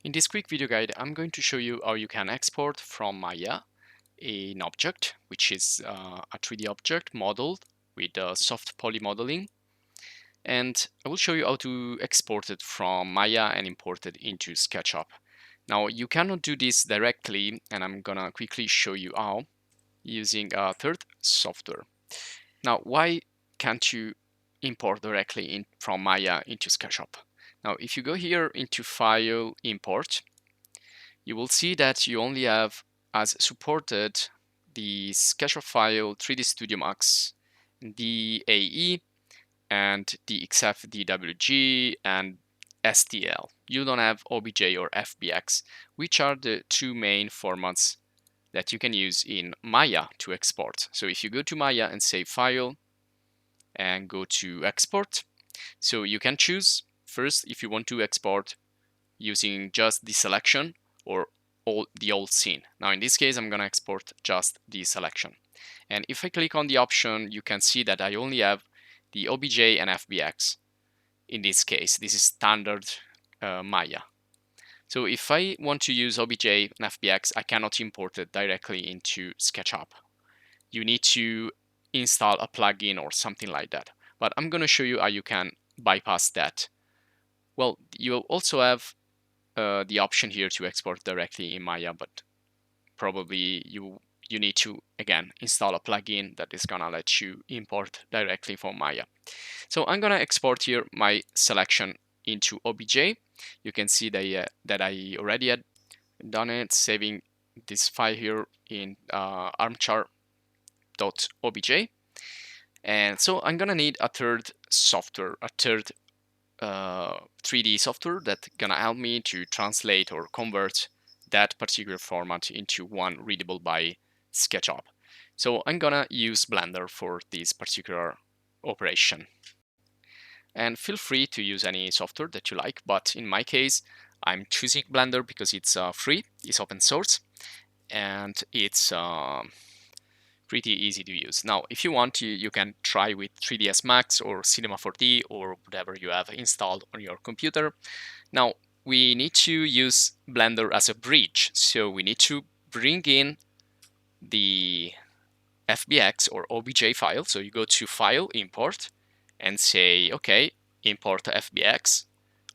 In this quick video guide, I'm going to show you how you can export from Maya an object, which is a 3D object modeled with soft poly modeling. And I will show you how to export it from Maya and import it into Sketchup. Now, you cannot do this directly, and I'm gonna quickly show you how using a third software. Now, why can't you import directly from Maya into Sketchup? Now, if you go here into File, Import, you will see that you only have as supported the Sketchup file 3D Studio Max, DAE, and the XF DWG and STL. You don't have OBJ or FBX, which are the two main formats that you can use in Maya to export. So if you go to Maya and say File and go to Export, so you can choose first if you want to export using just the selection or the old scene. Now in this case, I'm gonna export just the selection. And if I click on the option, you can see that I only have the OBJ and FBX. In this case, this is standard Maya. So if I want to use OBJ and FBX, I cannot import it directly into SketchUp. You need to install a plugin or something like that. But I'm gonna show you how you can bypass that. Well, you also have the option here to export directly in Maya, but probably you need to again install a plugin that is gonna let you import directly from Maya. So I'm gonna export here my selection into OBJ. You can see that I already had done it, saving this file here in armchair.obj. And so I'm gonna need a third software, a third 3D software that's gonna help me to translate or convert that particular format into one readable by SketchUp. So I'm gonna use Blender for this particular operation. And feel free to use any software that you like, but in my case, I'm choosing Blender because it's free, it's open source, and it's pretty easy to use. Now, if you want to, you can try with 3ds Max or Cinema 4D or whatever you have installed on your computer. Now, we need to use Blender as a bridge. So we need to bring in the FBX or OBJ file. So you go to File, Import, and say, okay, import FBX.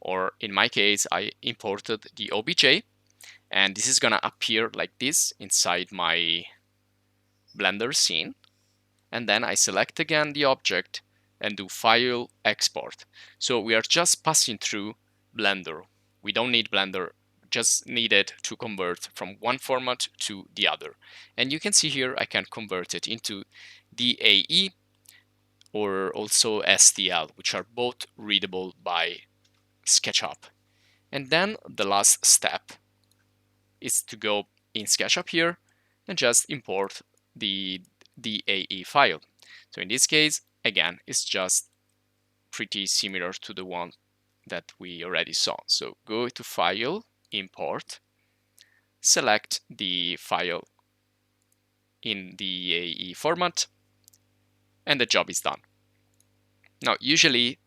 Or in my case, I imported the OBJ. And this is gonna appear like this inside my Blender scene, and then I select again the object and do File, Export. So we are just passing through Blender. We don't need Blender, just need it to convert from one format to the other. And you can see here I can convert it into DAE or also STL, which are both readable by SketchUp. And then the last step is to go in SketchUp here and just import the DAE file. So in this case, again, it's just pretty similar to the one that we already saw. So go to File, Import, select the file in the DAE format, and the job is done. Now, usually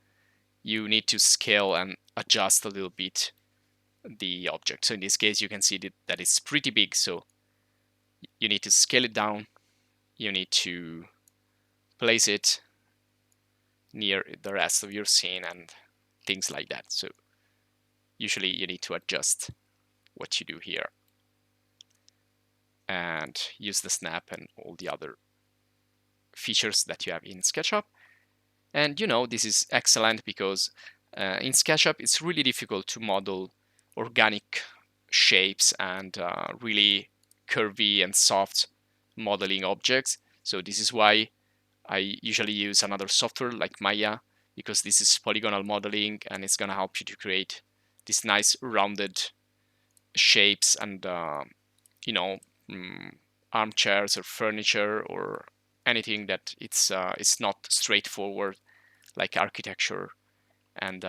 you need to scale and adjust a little bit the object. So in this case, you can see that it's pretty big, so you need to scale it down. You need to place it near the rest of your scene and things like that. So usually you need to adjust what you do here and use the snap and all the other features that you have in SketchUp. And you know, this is excellent because in SketchUp it's really difficult to model organic shapes and really curvy and soft modeling objects. So this is why I usually use another software like Maya, because this is polygonal modeling and it's gonna help you to create these nice rounded shapes and you know, armchairs or furniture or anything that it's not straightforward like architecture and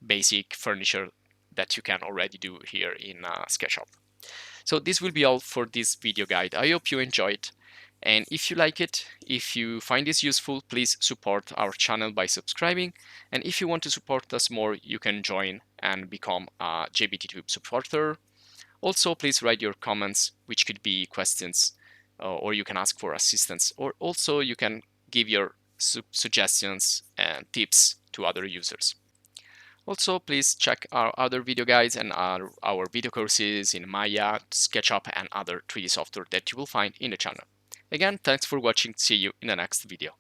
basic furniture that you can already do here in SketchUp. So this will be all for this video guide. I hope you enjoyed, And if you like it, if you find this useful, please support our channel by subscribing. And if you want to support us more, you can join and become a JBTTube supporter. Also, please write your comments, which could be questions, or you can ask for assistance, or also you can give your suggestions and tips to other users. Also, please check our other video guides and our video courses in Maya, Sketchup, and other 3D software that you will find in the channel. Again, thanks for watching. See you in the next video.